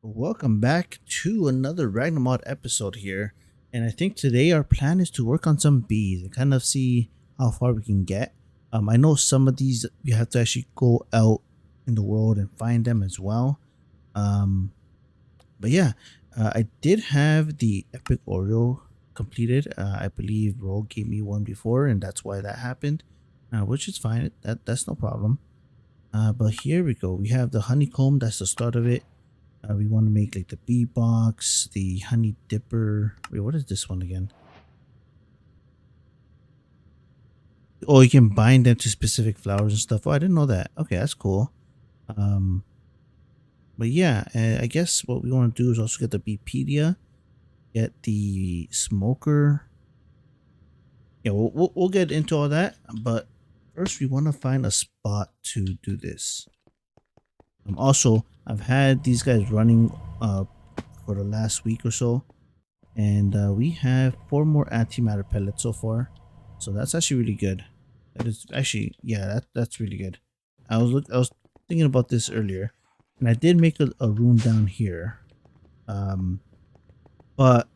Welcome back to another Ragnamod episode here. And I think today our plan is to work on some bees and kind of see how far we can get. I know some of these you have to actually go out in the world and find them as well. Um, but yeah, I did have the Epic Oreo completed. I believe Ro gave me one before, and that's why that happened, which is fine. That's no problem. But here we go. We have the honeycomb. That's the start of it. We want to make like the bee box, the honey dipper. Wait, what is this one again? Oh, you can bind them to specific flowers and stuff. Oh, I didn't know that. Okay, that's cool. Um, but yeah, I guess what we want to do is also get the beepedia, get the smoker. Yeah, we'll get into all that. But first, we want to find a spot to do this. Also, I've had these guys running for the last week or so, and we have 4 more antimatter pellets so far, so that's actually really good. That is actually, yeah, that's really good. I was thinking about this earlier, and I did make a room down here. um but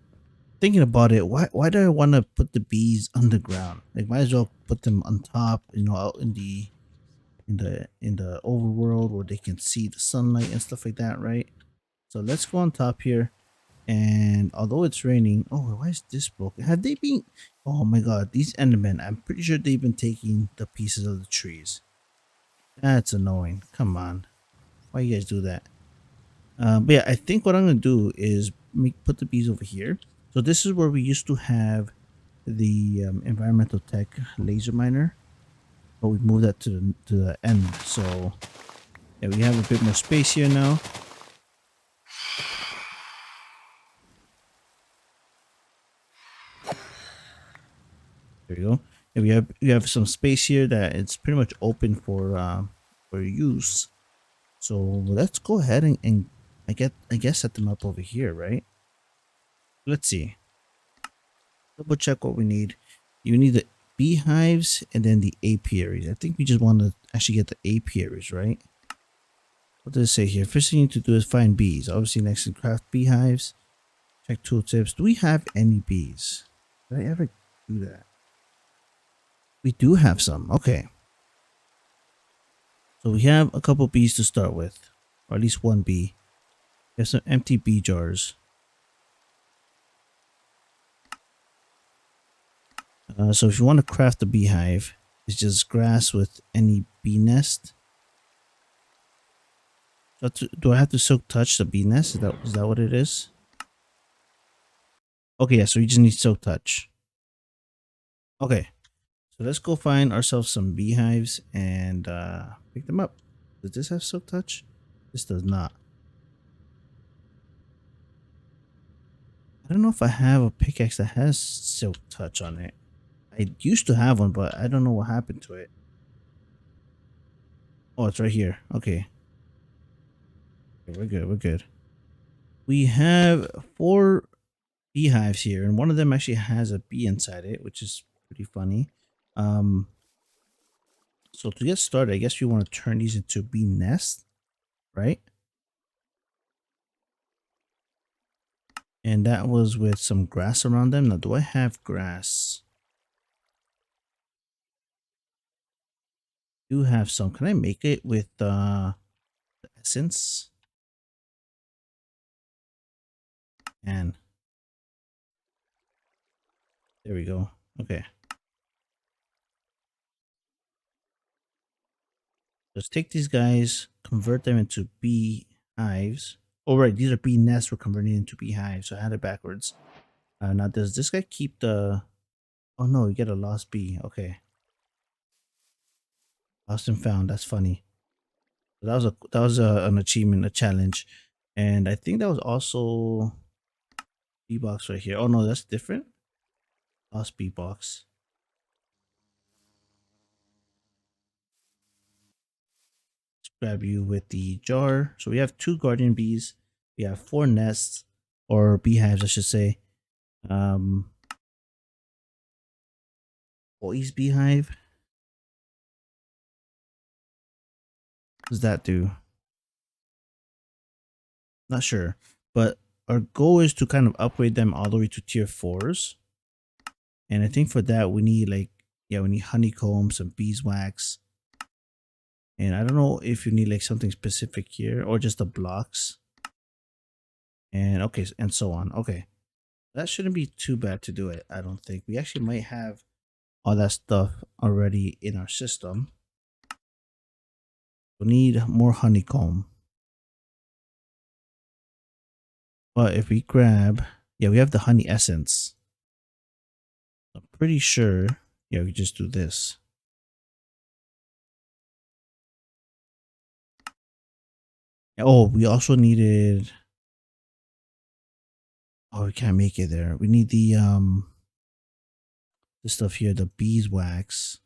thinking about it, why do I want to put the bees underground? Like, might as well put them on top, out in the overworld where they can see the sunlight and stuff like that, right? So let's go on top here. And although it's raining, oh, why is this broken? Have they been? Oh my god, these Endermen! I'm pretty sure they've been taking the pieces of the trees. That's annoying. Come on, why you guys do that? But yeah, I think what I'm gonna do is put the bees over here. So this is where we used to have the environmental tech laser miner, but we moved that to the end. So yeah, we have a bit more space here now. There you go. And we have some space here that it's pretty much open for use. So let's go ahead and I guess set them up over here, right? Let's see. Double check what we need. You need the beehives and then the apiaries. I think we just want to actually get the apiaries, right? What does it say here? First thing you need to do is find bees. Obviously, next to craft beehives. Check tooltips. Do we have any bees? Did I ever do that? We do have some. Okay. So we have a couple bees to start with, or at least one bee. We have some empty bee jars. So if you want to craft a beehive, it's just grass with any bee nest. So do I have to silk touch the bee nest? Is that what it is? Okay, yeah. So you just need silk touch. Okay, so let's go find ourselves some beehives and pick them up. Does this have silk touch? This does not. I don't know if I have a pickaxe that has silk touch on it. I used to have one, but I don't know what happened to it. Oh, it's right here. Okay. Okay, we're good. We're good. We have 4 beehives here, and one of them actually has a bee inside it, which is pretty funny. Um, so to get started, I guess we want to turn these into bee nests, right? And that was with some grass around them. Now, do I have grass? I do have some. Can I make it with the essence? And there we go. Okay. Let's take these guys, convert them into bee hives. Oh, right. These are bee nests we're converting into bee hives. So I had it backwards. Now, does this guy keep the... Oh, no. You get a lost bee. Okay. Lost and found. That's funny. So that was an achievement, a challenge. And I think that was also bee box right here. Oh, no. That's different. Lost bee box. Let's grab you with the jar. So we have 2 guardian bees. We have 4 nests, or beehives, I should say. Um, Boys beehive. What does that do? Not sure, but our goal is to kind of upgrade them all the way to tier 4s. And I think for that we need like, yeah, we need honeycomb, some beeswax. And I don't know if you need like something specific here or just the blocks. And okay, and so on. Okay. That shouldn't be too bad to do it, I don't think. We actually might have all that stuff already in our system. We need more honeycomb. But if we grab, yeah, we have the honey essence. I'm pretty sure, yeah, we just do this. Oh, we also needed, oh, we can't make it there. We need the stuff here, the beeswax.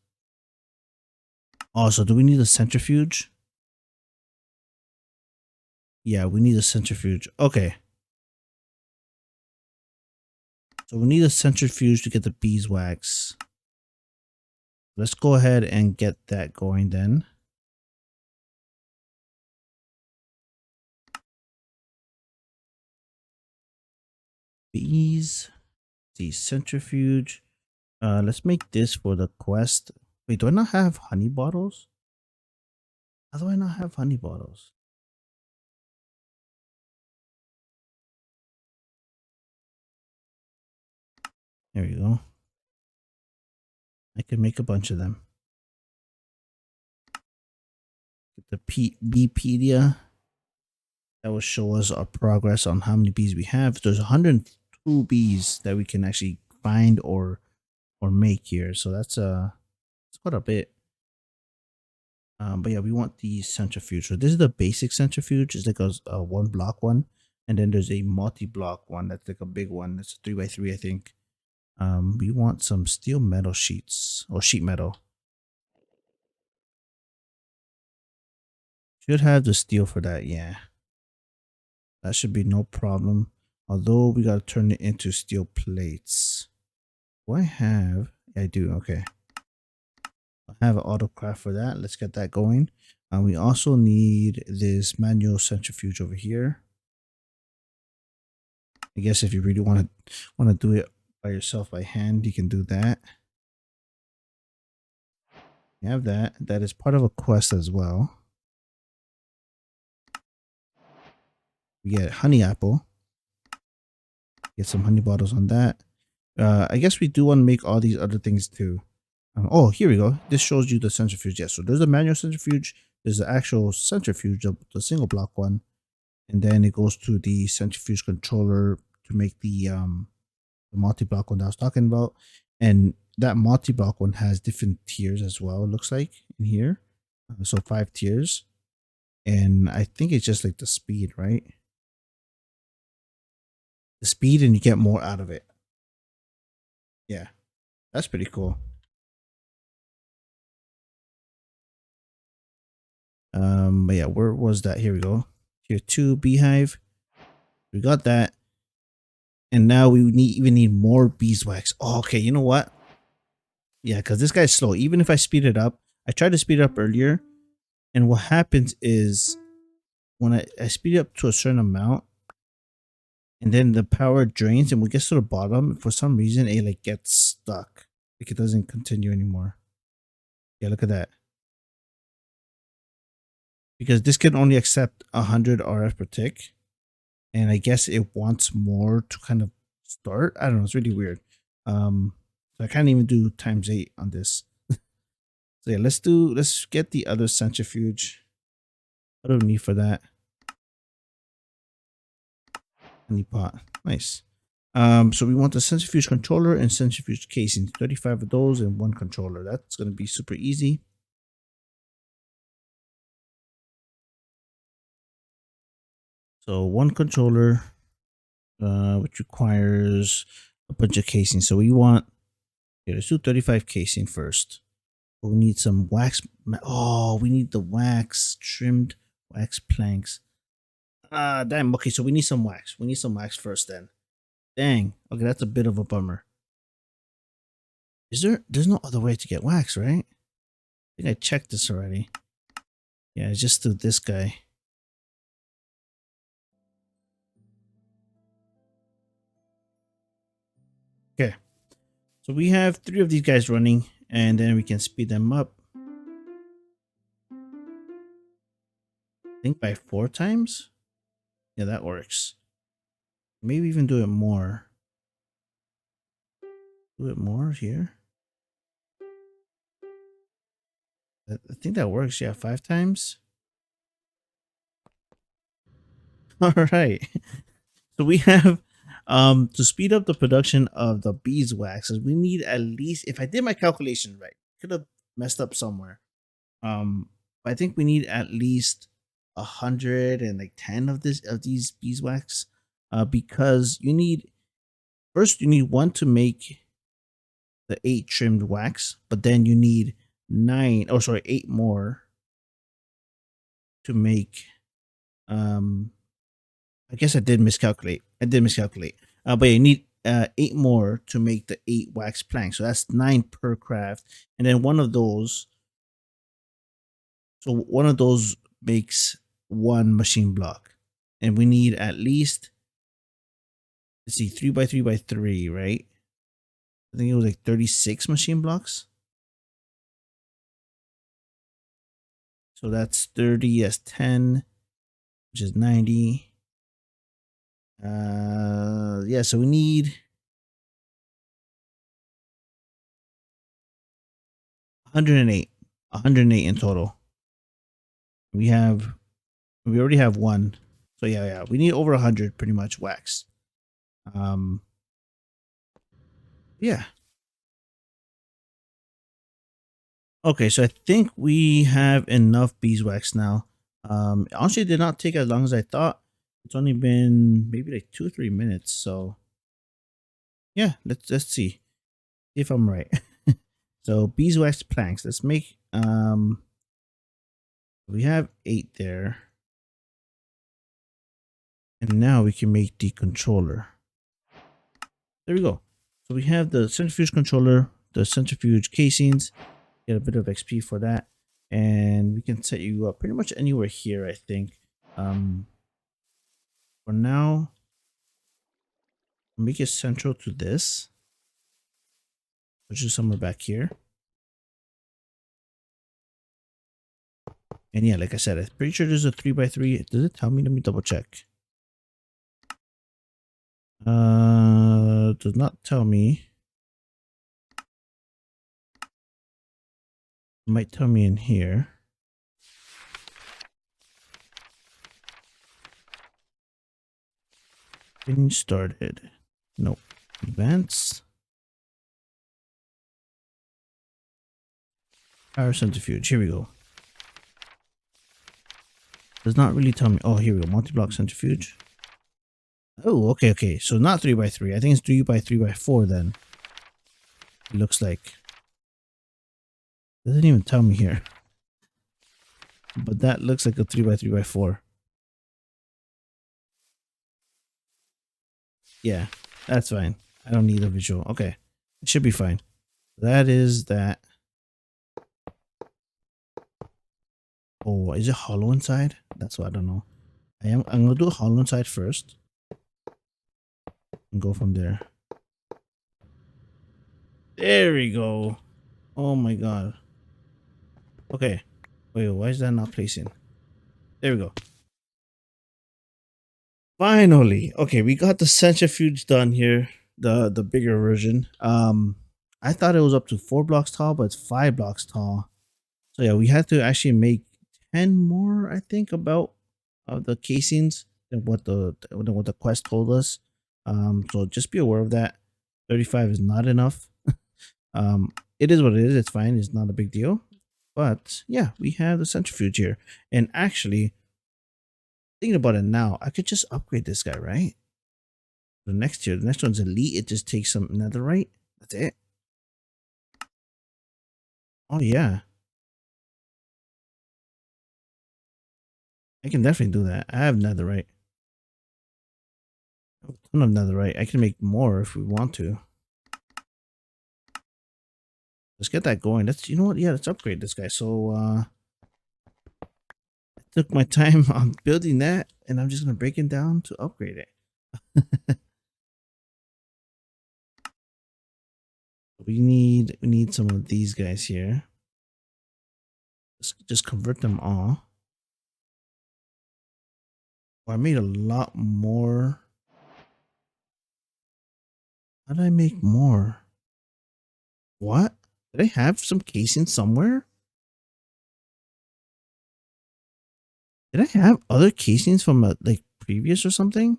Also, do we need a centrifuge? Yeah, we need a centrifuge. Okay. So we need a centrifuge to get the beeswax. Let's go ahead and get that going then. Bees, the centrifuge. Let's make this for the quest. Wait, do I not have honey bottles? How do I not have honey bottles? There you go. I can make a bunch of them. Get the Beepedia. That will show us our progress on how many bees we have. There's 102 bees that we can actually find or make here. So that's it's quite a bit. But yeah, we want the centrifuge. So this is the basic centrifuge. It's like a one block one, and then there's a multi-block one that's like a big one. It's a 3x3, I think. We want some steel metal sheets or sheet metal. Should have the steel for that, yeah. That should be no problem. Although we gotta turn it into steel plates. Do I have? Yeah, I do. Okay. I have an autocraft for that. Let's get that going. We also need this manual centrifuge over here. I guess if you really want to do it by yourself by hand, you can do that. You have that. That is part of a quest as well. We get honey apple. Get some honey bottles on that. I guess we do want to make all these other things too. Oh, here we go. This shows you the centrifuge. Yeah, so there's a manual centrifuge. There's the actual centrifuge, the single block one, and then it goes to the centrifuge controller to make the multi-block one that I was talking about. And that multi-block one has different tiers as well. It looks like in here, so 5 tiers, and I think it's just like the speed, right? The speed, and you get more out of it. Yeah, that's pretty cool. But yeah, where was that? Here we go. Tier 2 beehive. We got that. And now we even need more beeswax. Oh, okay, you know what? Yeah, because this guy's slow. Even if I speed it up, I tried to speed it up earlier. And what happens is when I speed it up to a certain amount, and then the power drains and we get to the bottom, for some reason it like gets stuck. Like it doesn't continue anymore. Yeah, look at that. Because this can only accept 100 RF per tick. And I guess it wants more to kind of start. I don't know. It's really weird. So I can't even do ×8 on this. So yeah, let's get the other centrifuge. What do we need for that? Honey pot. Nice. So we want the centrifuge controller and centrifuge casing. 35 of those and one controller. That's gonna be super easy. So one controller, which requires a bunch of casing. So we want, okay, let's do 35 casing first. We need some wax. Oh, we need the wax trimmed wax planks. Ah, damn. Okay, so we need some wax. We need some wax first then. Dang. Okay, that's a bit of a bummer. There's no other way to get wax, right? I think I checked this already. Yeah, it's just through this guy. So we have 3 of these guys running, and then we can speed them up. I think by 4 times. Yeah, that works. Maybe even do it more. Do it more here. I think that works. Yeah, 5 times. All right. So we have to speed up the production of the beeswaxes, we need at least, if I did my calculation right, could have messed up somewhere. But I think we need at least 110 of these beeswax. Because you need, first you need one to make the 8 trimmed wax, but then you need 8 more to make I guess I did miscalculate. But you need 8 more to make the 8 wax planks. So that's 9 per craft. And then one of those, so one of those makes 1 machine block. And we need at least, let's see, 3 by 3 by 3, right? I think it was like 36 machine blocks. So that's 30 as 10, which is 90. Yeah, so we need 108. 108 in total. We already have 1. So yeah, we need over 100 pretty much wax. Yeah. Okay, so I think we have enough beeswax now. Honestly, it did not take as long as I thought. It's only been maybe like 2 or 3 minutes. So yeah, let's see if I'm right. So beeswax planks. Let's make we have 8 there. And now we can make the controller. There we go. So we have the centrifuge controller, the centrifuge casings, get a bit of XP for that. And we can set you up pretty much anywhere here, I think. For now, make it central to this, which is somewhere back here. And yeah, like I said, I'm pretty sure there's a 3 by 3. Does it tell me? Let me double check. Does not tell me. It might tell me in here. Getting started. Nope. Advanced. Power centrifuge. Here we go. Does not really tell me. Oh, here we go. Multi-block centrifuge. Oh, okay. So not 3 by 3. I think it's 3 by 3 by 4 then. It looks like. Doesn't even tell me here. But that looks like a 3 by 3 by 4. Yeah, that's fine. I don't need a visual. Okay. It should be fine. That is that. Oh, is it hollow inside? That's what I don't know. I'm gonna do a hollow inside first. And go from there. There we go. Oh my god. Okay. Wait, why is that not placing? There we go. Finally. Okay, we got the centrifuge done here. The bigger version. I thought it was up to 4 blocks tall, but it's 5 blocks tall. So yeah, we had to actually make 10 more, I think, about the casings than what the quest told us. So just be aware of that. 35 is not enough. It is what it is. It's fine. It's not a big deal. But yeah, we have the centrifuge here. And actually, thinking about it now, I could just upgrade this guy, right? The next one's elite. It just takes some netherite. That's it. Oh yeah, I can definitely do that. I have netherite. I have a ton of netherite. I can make more if we want to. Let's get that going. You know what? Yeah, let's upgrade this guy. So I took my time on building that, and I'm just gonna break it down to upgrade it. We need some of these guys here. Let's just convert them all. Oh, I made a lot more. How did I make more? What? Did I have some casing somewhere? Did I have other casings from like previous or something?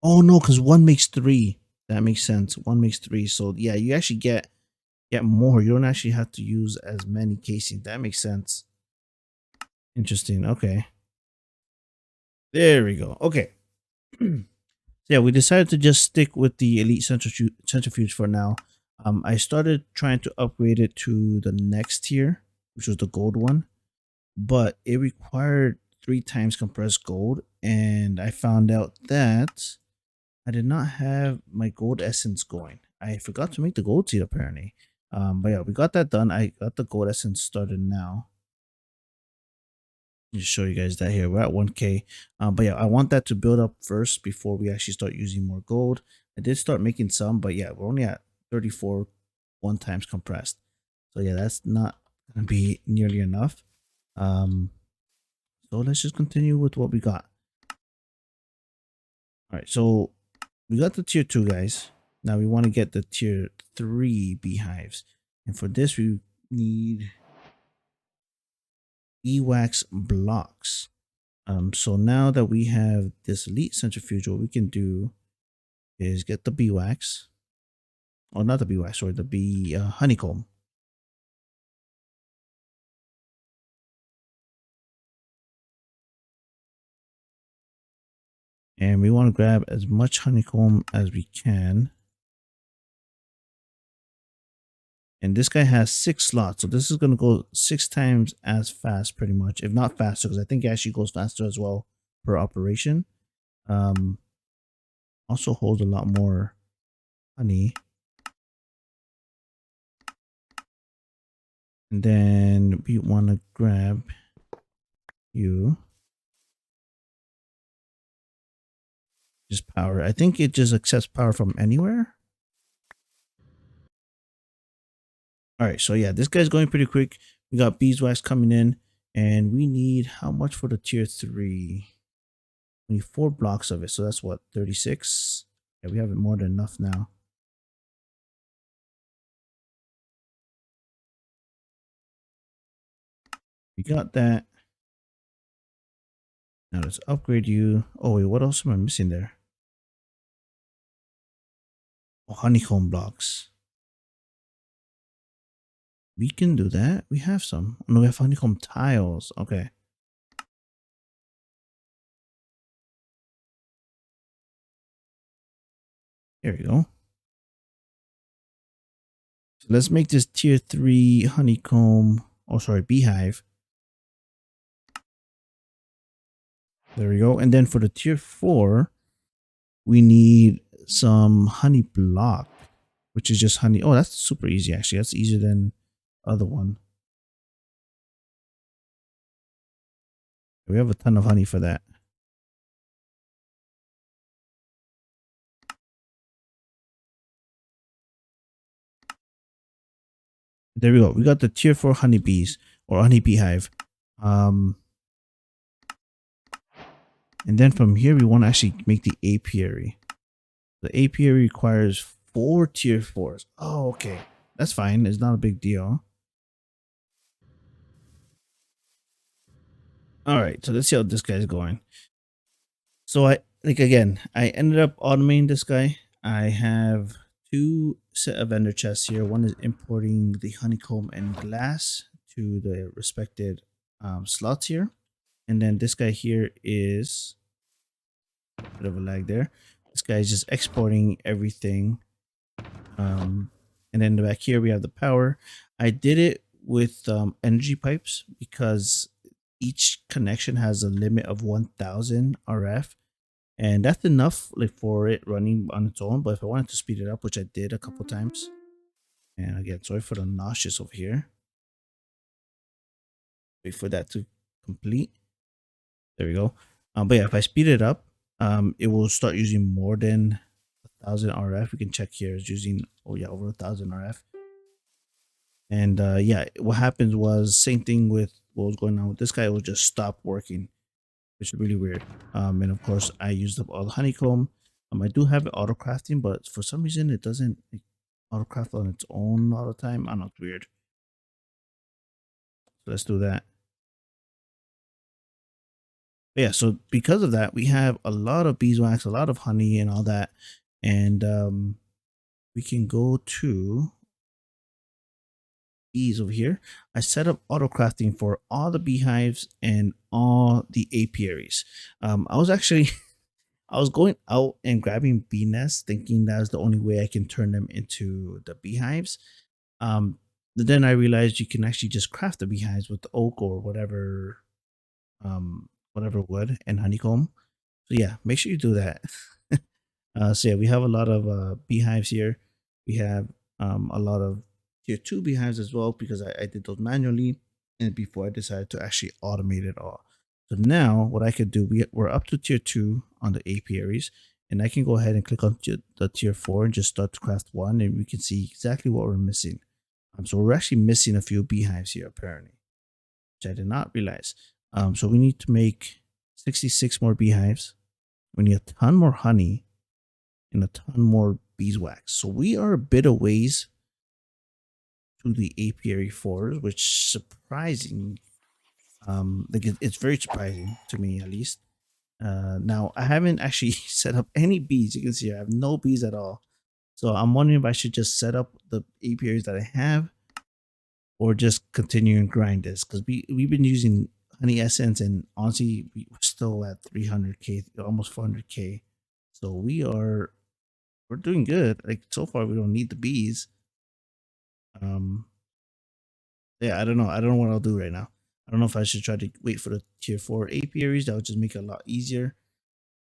Oh no, because one makes three. That makes sense. One makes three. So yeah, you actually get more. You don't actually have to use as many casings. That makes sense. Interesting. Okay. There we go. Okay. Yeah, we decided to just stick with the elite centrifuge for now. I started trying to upgrade it to the next tier, which was the gold one, but it required 3 times compressed gold, and I found out that I did not have my gold essence going. I forgot to make the gold seed apparently. But yeah, we got that done. I got the gold essence started now. Just show you guys that here. We're at 1K. But yeah, I want that to build up first before we actually start using more gold. I did start making some, but yeah, we're only at 34 1 times compressed. So yeah, that's not gonna be nearly enough. Um, so let's just continue with what we got. All right, so we got the tier 2 guys. Now we want to get the tier 3 beehives. And for this, we need wax blocks. So now that we have this elite centrifuge, what we can do is get the beeswax, or not the beeswax, sorry, the bee honeycomb. And we want to grab as much honeycomb as we can. And this guy has 6 slots, so this is going to go 6 times as fast, pretty much, if not faster, because I think it actually goes faster as well per operation. Um, also holds a lot more honey. And then we want to grab you. Just power. I think it just accepts power from anywhere. All right, so yeah, this guy's going pretty quick. We got beeswax coming in, and we need how much for the tier 3? We need 4 blocks of it, so that's what, 36? Yeah, we have it more than enough now. We got that. Now let's upgrade you. Oh wait, what else am I missing there? Oh, honeycomb blocks. We can do that. We have some. Oh, no, we have honeycomb tiles. Okay. Here we go. So let's make this tier 3 honeycomb. Oh, sorry, beehive. There we go. And then for the tier 4, we need some honey block, which is just honey. Oh, that's super easy, actually. That's easier than other one. We have a ton of honey for that. There we go. We got the tier 4 honeybees or honey beehive. And then from here, we want to actually make the apiary. The apiary requires 4 tier 4s. Oh, okay. That's fine. It's not a big deal. All right. So let's see how this guy's going. So I ended up automating this guy. I have 2 set of vendor chests here. One is importing the honeycomb and glass to the respected slots here. And then this guy here is a bit of a lag there. This guy is just exporting everything. And then back here we have the power. I did it with energy pipes because each connection has a limit of 1000 RF, and that's enough like for it running on its own. But if I wanted to speed it up, which I did a couple times, and again, sorry for the nauseous over here. Wait for that to complete. There we go. But yeah, if I speed it up, it will start using more than 1,000 RF. We can check here. It's using, oh yeah, over 1,000 RF. And yeah, what happens was same thing with what was going on with this guy. It will just stop working, which is really weird. And of course, I used up all the honeycomb. I do have it auto crafting, but for some reason, it doesn't like, auto craft on its own all the time. I don't know, it's weird. So let's do that. But yeah, so because of that, we have a lot of beeswax, a lot of honey, and all that. And we can go to bees over here. I set up auto crafting for all the beehives and all the apiaries. I was actually I was going out and grabbing bee nests, thinking that was the only way I can turn them into the beehives. Um, but then I realized you can actually just craft the beehives with oak or whatever wood and honeycomb. So yeah, make sure you do that. So yeah, we have a lot of beehives here. We have a lot of tier two beehives as well because I did those manually and before I decided to actually automate it all. So now what I could do, we're up to tier two on the apiaries, and I can go ahead and click on the tier four and just start to craft one, and we can see exactly what we're missing. So we're actually missing a few beehives here apparently, which I did not realize. So we need to make 66 more beehives. We need a ton more honey and a ton more beeswax. So we are a bit of ways to the apiary fours, which surprising. Like it's very surprising to me at least. Now I haven't actually set up any bees. You can see I have no bees at all. So I'm wondering if I should just set up the apiaries that I have, or just continue and grind this because we've been using honey essence and honestly we're still at 300k, almost 400k. So we're doing good. Like so far, we don't need the bees. Um, yeah, I don't know. I don't know what I'll do right now. I don't know if I should try to wait for the tier four apiaries. That would just make it a lot easier,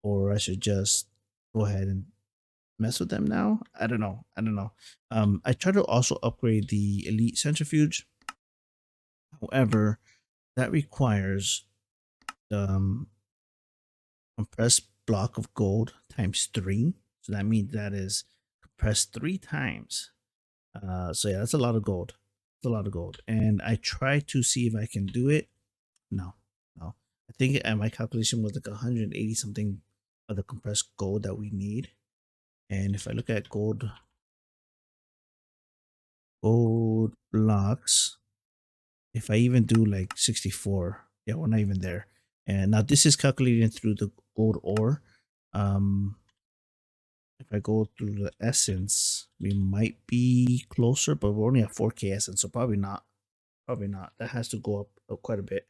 or I should just go ahead and mess with them now. I don't know. I don't know. I try to also upgrade the elite centrifuge. However, that requires um compressed block of gold times three. So that means that is compressed three times. So yeah, that's a lot of gold. It's a lot of gold. And I try to see if I can do it. No, no. I think my calculation was like 180 something of the compressed gold that we need. And if I look at gold blocks, if I even do like 64, yeah, we're not even there. And now this is calculating through the gold ore. Um, if I go through the essence, we might be closer, but we're only at 4k essence, so probably not. Probably not. That has to go up quite a bit.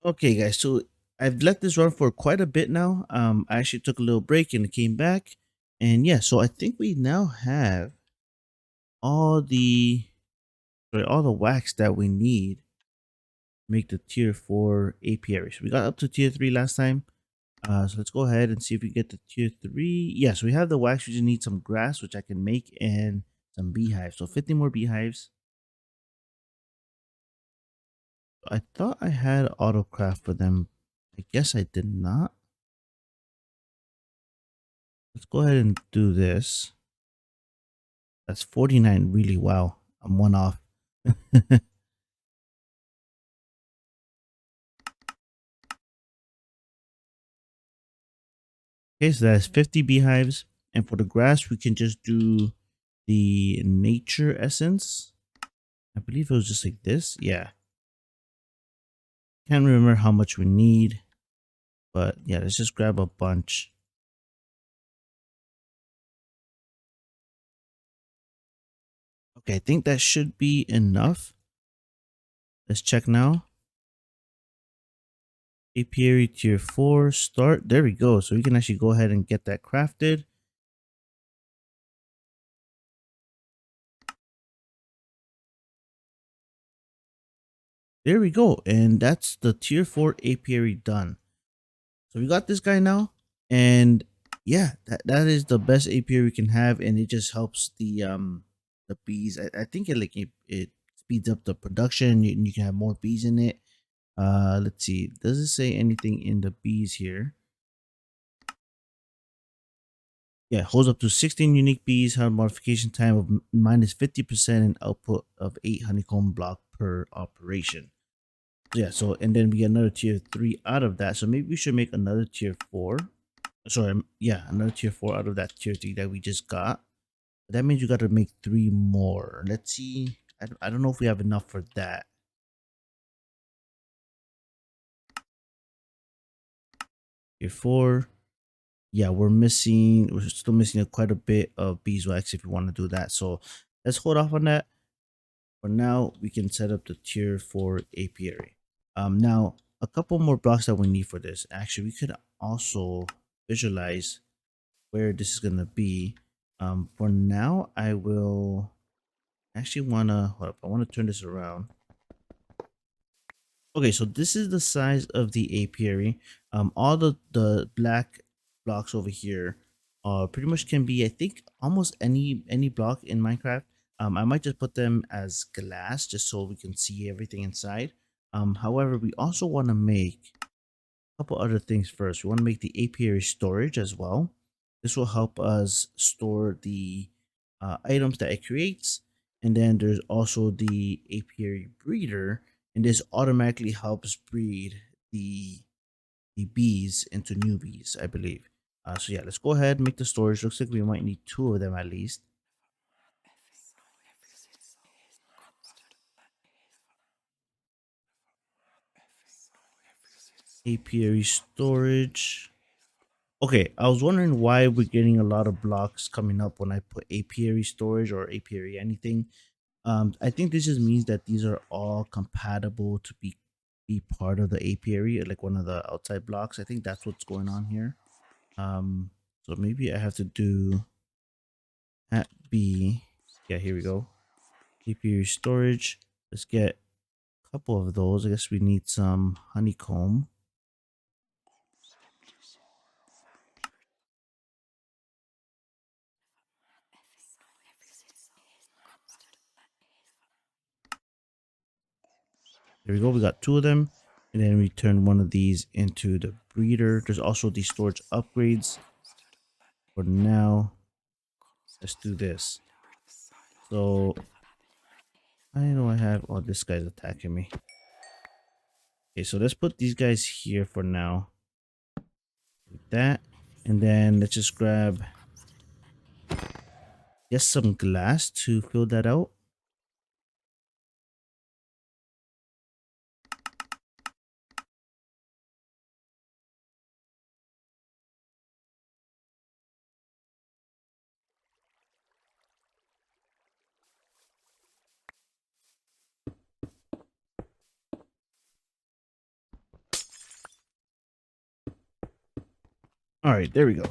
Okay, guys. So I've let this run for quite a bit now. I actually took a little break and came back, and yeah. So I think we now have all the all the wax that we need to make the tier four apiaries. We got up to tier three last time. So let's go ahead and see if we get to tier three. Yes, we have the wax. We just need some grass, which I can make, and some beehives. So 50 more beehives. I thought I had autocraft for them. I guess I did not. Let's go ahead and do this. That's 49. Really, wow. I'm one off. Okay, so that's 50 beehives. And for the grass, we can just do the nature essence. I believe it was just like this. Yeah. Can't remember how much we need. But yeah, let's just grab a bunch. Okay, I think that should be enough. Let's check now. Apiary tier 4 start. There we go. So we can actually go ahead and get that crafted. There we go. And that's the tier 4 apiary done. So we got this guy now. And yeah, that is the best apiary we can have. And it just helps the bees. I think it speeds up the production. You can have more bees in it. Let's see. Does it say anything in the bees here? Yeah, holds up to 16 unique bees, have a modification time of minus 50% and output of 8 honeycomb block per operation. So yeah, so and then we get another tier 3 out of that. So maybe we should make another tier 4. Sorry, yeah, another tier 4 out of that tier 3 that we just got. That means you got to make 3 more. Let's see. I don't know if we have enough for that. Tier 4. Yeah, we're still missing quite a bit of beeswax if you want to do that. So let's hold off on that. For now, we can set up the tier 4 apiary. Now, a couple more blocks that we need for this. Actually, we could also visualize where this is going to be. For now, I will actually want to, hold up, I want to turn this around. Okay, so this is the size of the apiary. All the black blocks over here pretty much can be, I think, almost any block in Minecraft. I might just put them as glass just so we can see everything inside. However, we also want to make couple other things first. We want to make the apiary storage as well. This will help us store the items that it creates. And then there's also the apiary breeder, and this automatically helps breed the the bees into new bees, I believe. So yeah, let's go ahead and make the storage. Looks like we might need 2 of them at least. Apiary storage. Okay, I was wondering why we're getting a lot of blocks coming up when I put apiary storage or apiary anything. I think this just means that these are all compatible to be part of the apiary, like one of the outside blocks. I think that's what's going on here. So maybe I have to do at B. Yeah, here we go. Apiary storage. Let's get a couple of those. I guess we need some honeycomb. There we go. We got 2 of them. And then we turn one of these into the breeder. There's also the storage upgrades. For now, let's do this. So I know I have. Oh, this guy's attacking me. Okay, so let's put these guys here for now. Like that. And then let's just grab just some glass to fill that out. All right, there we go.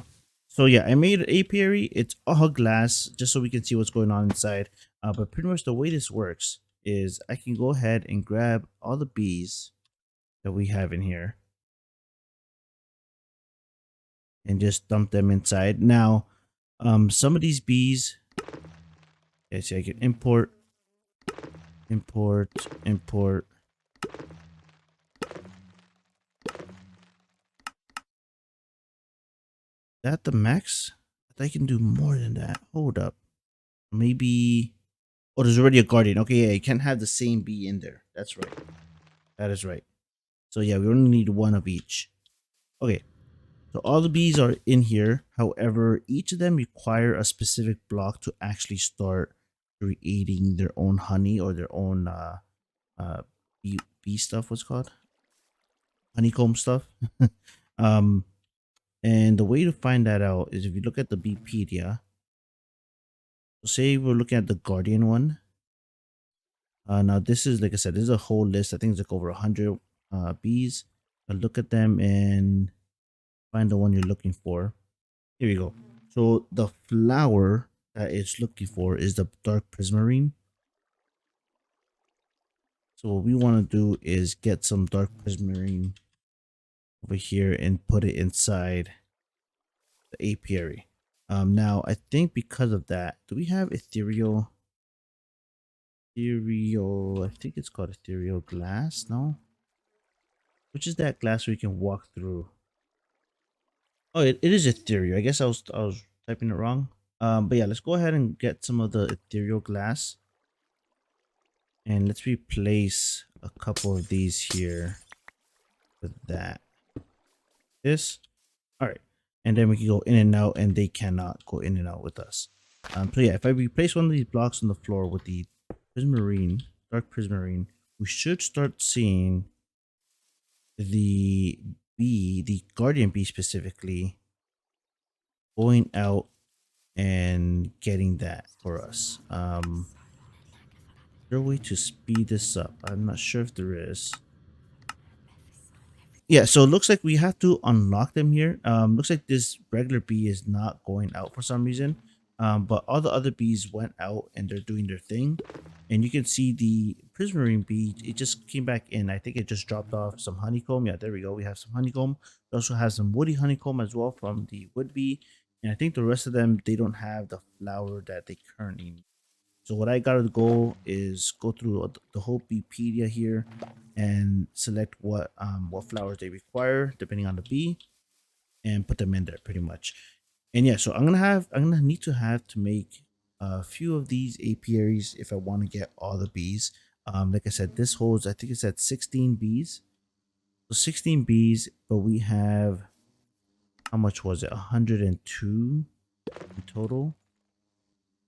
So yeah, I made an apiary. It's all glass just so we can see what's going on inside. But pretty much the way this works is I can go ahead and grab all the bees that we have in here and just dump them inside. Now, some of these bees, yeah, see, I can import, import, import. That the max? I can do more than that. Hold up. Maybe. Oh, there's already a guardian. Okay, yeah, you can't have the same bee in there. That's right. That is right. So yeah, we only need 1 of each. Okay. So all the bees are in here. However, each of them require a specific block to actually start creating their own honey or their own uh bee stuff. What's it called? Honeycomb stuff. um, and the way to find that out is if you look at the Beepedia. So say we're looking at the Guardian one. Now this is, like I said, this is a whole list. I think it's like over 100 bees. I'll look at them and find the one you're looking for. Here we go. So the flower that it's looking for is the dark prismarine. So what we want to do is get some dark prismarine over here and put it inside the apiary. Now I think because of that, do we have ethereal? Ethereal, I think it's called ethereal glass. No, which is that glass we can walk through? Oh, it is ethereal. I guess I was typing it wrong. But yeah, let's go ahead and get some of the ethereal glass, and let's replace a couple of these here with that. This, all right, and then we can go in and out, and they cannot go in and out with us. So yeah, if I replace one of these blocks on the floor with the prismarine, dark prismarine, we should start seeing the bee, the guardian bee specifically, going out and getting that for us. Is there a way to speed this up? I'm not sure if there is. Yeah, so it looks like we have to unlock them here. Looks like this regular bee is not going out for some reason. But all the other bees went out and they're doing their thing. And you can see the prismarine bee, it just came back in. I think it just dropped off some honeycomb. Yeah, there we go. We have some honeycomb. We also have some woody honeycomb as well from the wood bee. And I think the rest of them, they don't have the flower that they currently need. So what I gotta go is go through the whole Beepedia here and select what flowers they require depending on the bee and put them in there pretty much. And yeah, so I'm gonna need to have to make a few of these apiaries if I want to get all the bees. Like I said, this holds, I think it's at 16 bees. So 16 bees, but we have, how much was it? 102 in total.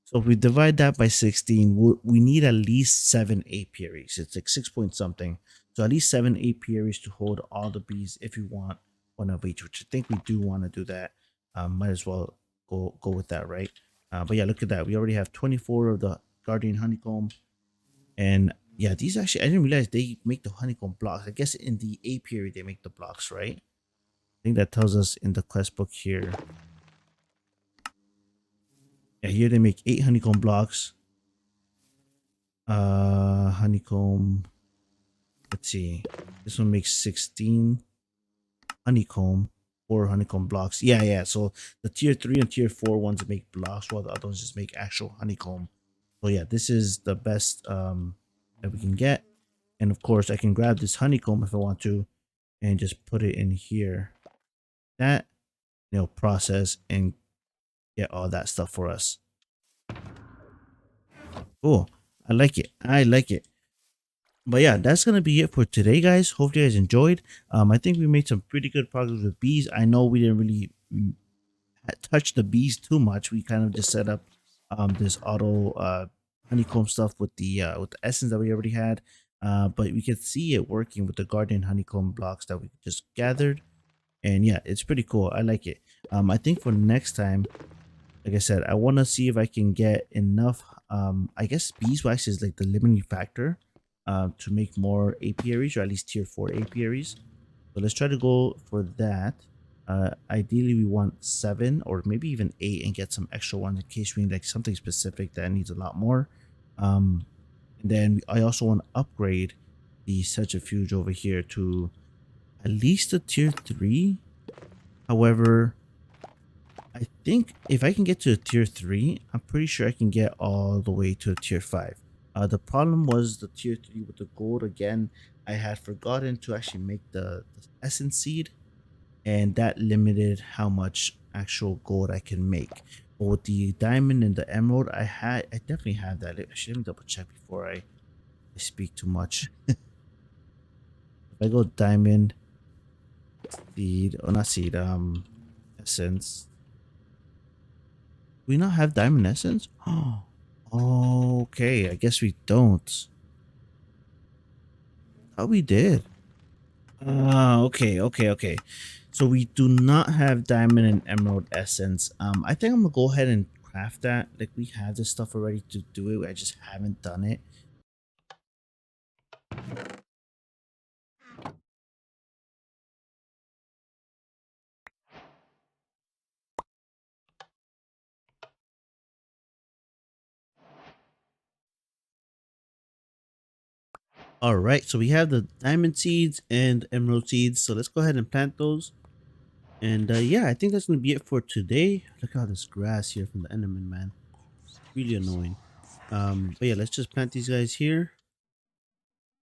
So if we divide that by 16, we need at least 7 apiaries. It's like 6 point something. So at least 7 apiaries to hold all the bees if you want one of each, which I think we do want to do that. Might as well go with that, right? But yeah, look at that. We already have 24 of the guardian honeycomb. And yeah, these actually, I didn't realize they make the honeycomb blocks. I guess in the apiary they make the blocks, right? I think that tells us in the quest book here. Yeah, here they make 8 honeycomb blocks. Honeycomb. Let's see. This one makes 16 honeycomb, 4 honeycomb blocks. Yeah. So the tier 3 and tier 4 ones make blocks, while the other ones just make actual honeycomb. So yeah, this is the best that we can get. And of course, I can grab this honeycomb if I want to, and just put it in here. That, process and get all that stuff for us. Cool. I like it. I like it. But yeah, that's gonna be it for today, guys. Hope you guys enjoyed. I think we made some pretty good progress with bees. I know we didn't really touch the bees too much. We kind of just set up this auto honeycomb stuff with the essence that we already had. But we could see it working with the guardian honeycomb blocks that we just gathered. And yeah, it's pretty cool. I like it. I think for next time, like I said, I want to see if I can get enough. I guess beeswax is like the limiting factor to make more apiaries, or at least tier 4 apiaries. So let's try to go for that. Ideally, we want 7 or maybe even 8 and get some extra ones in case we need like something specific that needs a lot more. And then I also want to upgrade the centrifuge over here to at least a tier 3. However, I think if I can get to a tier 3, I'm pretty sure I can get all the way to a tier 5. The problem was the tier 3 with the gold again. I had forgotten to actually make the essence seed, and that limited how much actual gold I can make. But with the diamond and the emerald, I definitely have that. Actually, let me double check before I speak too much. If I go diamond seed, or not seed, essence. Do we not have diamond essence? Oh, okay. I guess we don't. Oh, we did. Okay. So we do not have diamond and emerald essence. I think I'm gonna go ahead and craft that. Like, we have this stuff already to do it. I just haven't done it. All right. So we have the diamond seeds and emerald seeds. So let's go ahead and plant those. And yeah, I think that's gonna be it for today. Look at all this grass here from the Enderman, man. Really annoying. But yeah, let's just plant these guys here.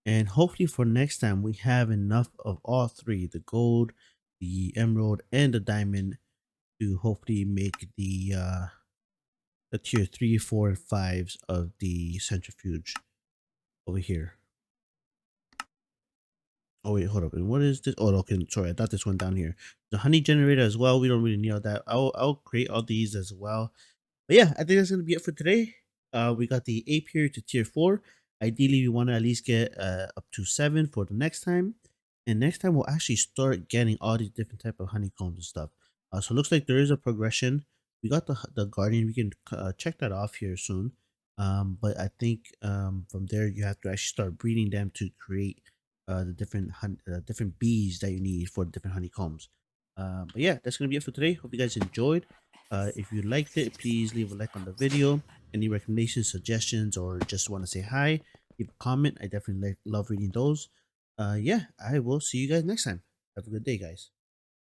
And hopefully for next time, we have enough of all three, the gold, the emerald, and the diamond, to hopefully make the tier 3, 4, and 5s of the centrifuge over here. Oh wait, hold up. And what is this? Oh, okay. Sorry, I thought this one down here. The honey generator as well. We don't really need all that. I'll create all these as well. But yeah, I think that's gonna be it for today. We got the A period to tier 4. Ideally, we want to at least get up to 7 for the next time. And next time we'll actually start getting all these different type of honeycombs and stuff. So it looks like there is a progression. We got the guardian. We can check that off here soon. But I think from there you have to actually start breeding them to create the different bees that you need for different honeycombs. But yeah, that's gonna be it for today. Hope you guys enjoyed. If you liked it, please leave a like on the video. Any recommendations, suggestions, or just want to say hi, leave a comment. I definitely love reading those. Yeah, I will see you guys next time. Have a good day, guys.